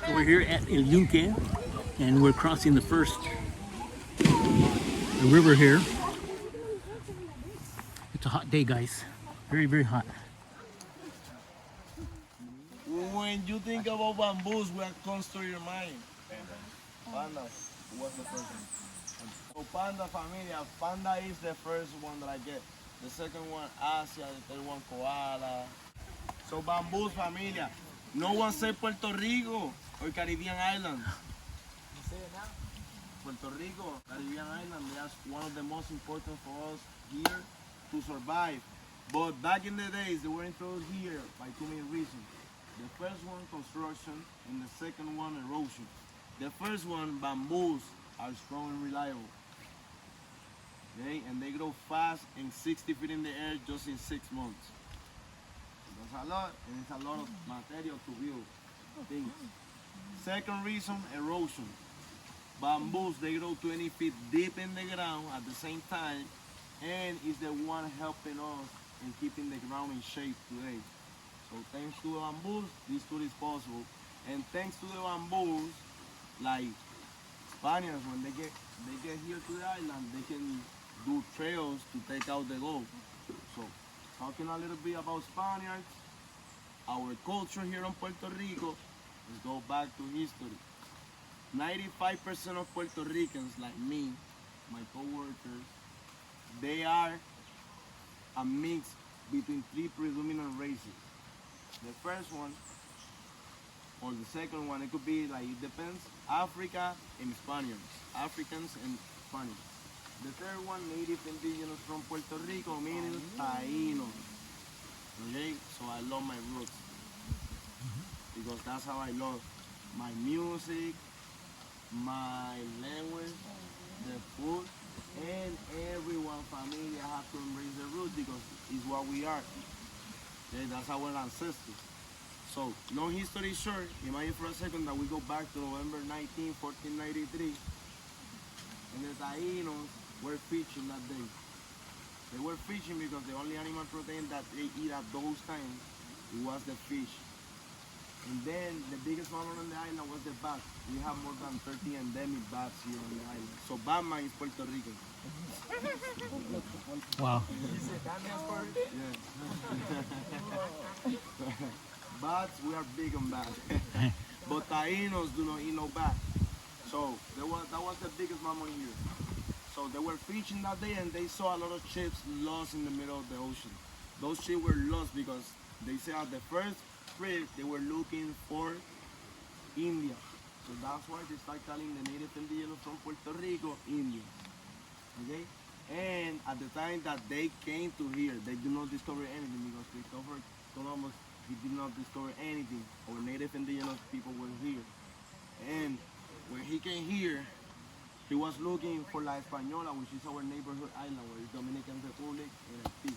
We're here at Yunque, and we're crossing the first river here. It's a hot day, guys. Very, very hot. When you think about bamboos, what comes to your mind? Panda. What's the first one? So panda familia. Panda is the first one that I get. The second one, Asia. The third one, koala. So bamboos familia. No one said Puerto Rico or Caribbean islands. Puerto Rico, Caribbean island, that's one of the most important for us here to survive. But back in the days, they were introduced here by two main reasons. The first one, construction, and the second one, erosion. The first one, bamboos are strong and reliable. Okay? And they grow fast and 60 feet in the air just in 6 months. That's a lot, and it's a lot of material to build things. Second reason, erosion. Bamboos, they grow 20 feet deep in the ground at the same time, and is the one helping us in keeping the ground in shape today. So thanks to the bamboos, this tour is possible. And thanks to the bamboos, like Spaniards, when they get here to the island, they can do trails to take out the gold. So talking a little bit about Spaniards, our culture here in Puerto Rico, let's go back to history. 95% of Puerto Ricans, like me, my co-workers, they are a mix between three predominant races. The first one, or the second one, it could be like, it depends, Africa and Spaniards, Africans and Spaniards. The third one, native indigenous from Puerto Rico, meaning Taínos. Okay, so I love my roots, because that's how I love my music, my language, the food, and everyone, familia, have to embrace the roots because it's what we are. Okay, that's our ancestors. So, long history short, imagine for a second that we go back to November 19, 1493, and the Taínos were fishing that day. They were fishing because the only animal protein that they eat at those times was the fish. And then the biggest mammal on the island was the bat. We have more than 30 endemic bats here on the island. So Batman is Puerto Rican. Wow. Yeah. Bats, we are big on bats. But Taínos do not eat no bat. So that was the biggest mammal here. So they were fishing that day and they saw a lot of ships lost in the middle of the ocean. Those ships were lost because they said at the first trip they were looking for India. So that's why they start calling the native indigenous from Puerto Rico Indians. Okay? And at the time that they came to here, they did not discover anything because Christopher Columbus, he did not discover anything. Our native indigenous people were here. And when he came here, he was looking for La Española, which is our neighborhood island, where is Dominican Republic and Haiti.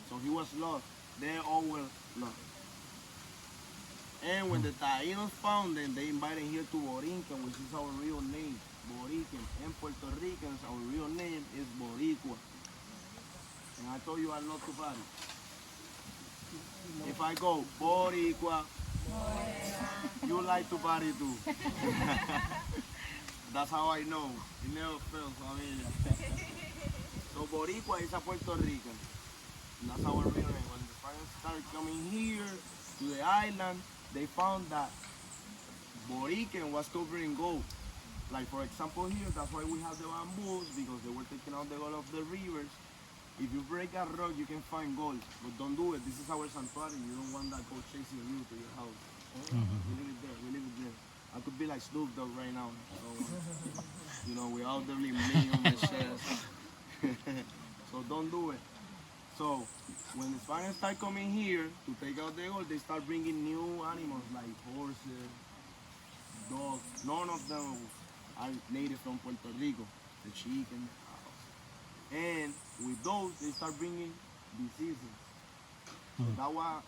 So he was lost. They all were lost. And when the Taínos found them, they invited here to Borinquen, which is our real name, Borinquen. And Puerto Ricans, our real name is Boricua. And I told you I love to party. If I go Boricua, you like to party too. That's how I know. It never fails, familia. So Boricua is a Puerto Rican. And that's our real name. When the Spaniards started coming here to the island, they found that Borican was covered in gold. Like for example here, that's why we have the bamboos, because they were taking out the gold of the rivers. If you break a rock, you can find gold, but don't do it. This is our sanctuary. You don't want that gold chasing you to your house. We leave it there, we leave it there. I could be like Snoop Dogg right now. So, you know, we all definitely million on the shares. So don't do it. So when the Spaniards start coming here to take out the gold, they start bringing new animals like horses, dogs. None of them are native from Puerto Rico. The chicken, and with those, they start bringing diseases. So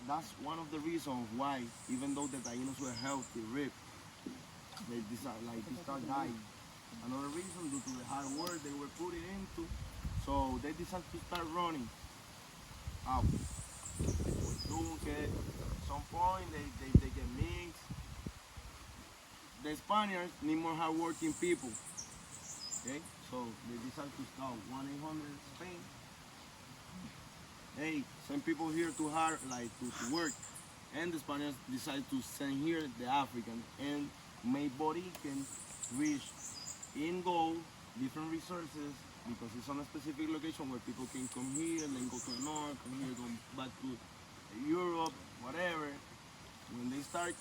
that's one of the reasons why, even though the Taínos were healthy, ripped, they start dying. Another reason, due to the hard work they were putting into, so they decided to start running out. Yunque. some point they get mixed. The Spaniards need more hardworking people. Okay, so they decide to call 1-800-SPAIN. Hey, send people here to hire, like to work, and the Spaniards decide to send here the African and make Borican reach in gold different resources because it's on a specific location where people can come here, then go to the north, come here, go back to Europe, whatever. When they start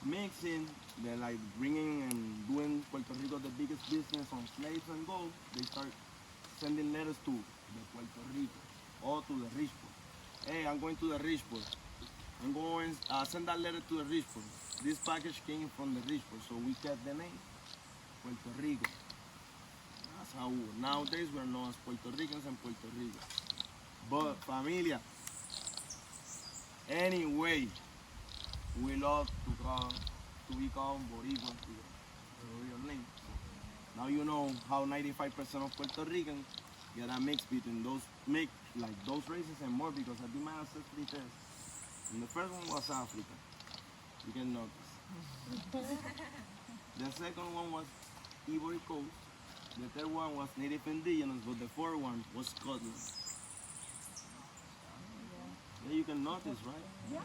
mixing, they're like bringing and doing Puerto Rico the biggest business on slaves and gold. They start sending letters to the Puerto Rico or to the rich poor. Hey, I'm going to the rich poor. I'm going send that letter to the rich poor. This package came from the rich poor, so we kept the name Puerto Rico. That's how nowadays we're known as Puerto Ricans and Puerto Rico. But familia, anyway, we love to be called Boricua, the real name. Now you know how 95% of Puerto Ricans get a mix between those races and more because I did my ancestry test. And the first one was Africa. You can notice. The second one was Ivory Coast. The third one was Native Indigenous, but the fourth one was Scotland. Yeah, you can notice, right? Yeah.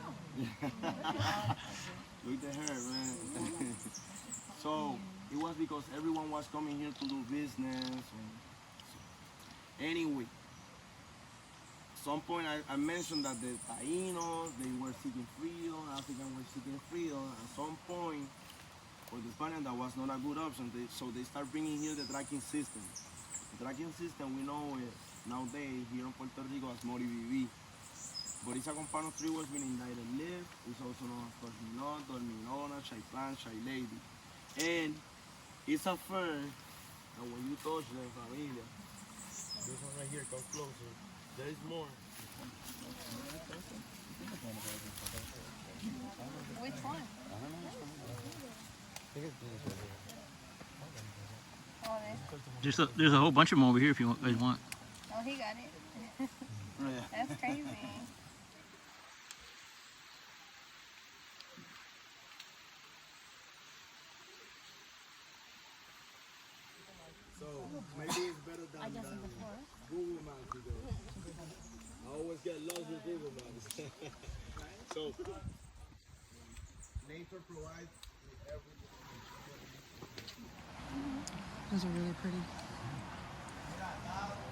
Look at her, man. So it was because everyone was coming here to do business. Anyway, at some point I mentioned that the Tainos, they were seeking freedom, Africans were seeking freedom. At some point, for the Spaniards, that was not a good option. So they start bringing here the tracking system. The tracking system, we know it nowadays here in Puerto Rico as Mori BB. But it's a compound of 3 words meaning direct lift. It's also known as Dorminot, Dorminona, Chai Plant, Chai Lady. And it's a fern that when you touch the familia, this one right here, come closer, there is more. Which one? Oh, There's a whole bunch of them over here if you guys want. oh, he got it. That's crazy. So maybe it's better than Google Maps because I always get lost with Google Maps. So nature provides everything. Those are really pretty.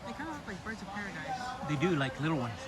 They kind of look like birds of paradise. They do, like little ones.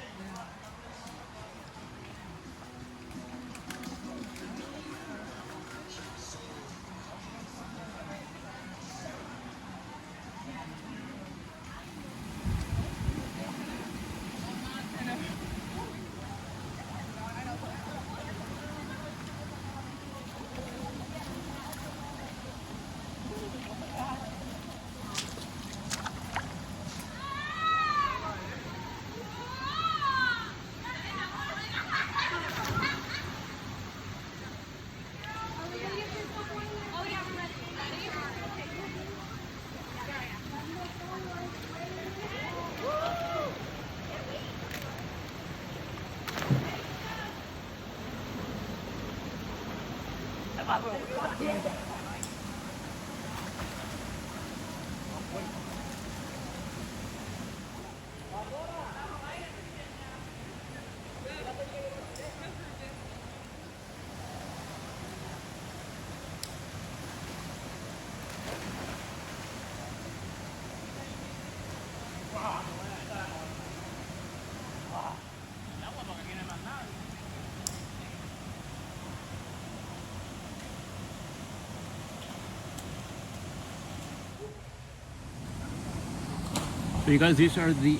So you guys, these are the,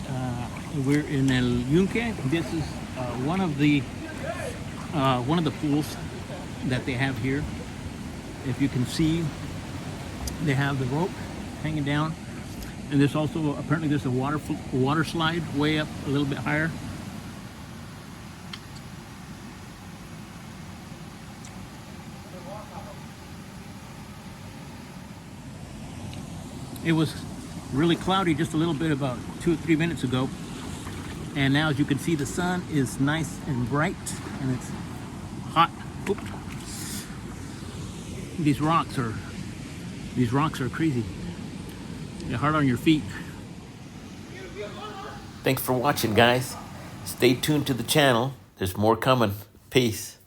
we're in El Yunque. This is one of the pools that they have here. If you can see, they have the rope hanging down. And there's also, apparently there's a water slide way up a little bit higher. It was really cloudy just a little bit about 2 or 3 minutes ago. And now as you can see, the sun is nice and bright and it's hot. Oop. These rocks are crazy. They're hard on your feet. Thanks for watching, guys. Stay tuned to the channel. There's more coming. Peace.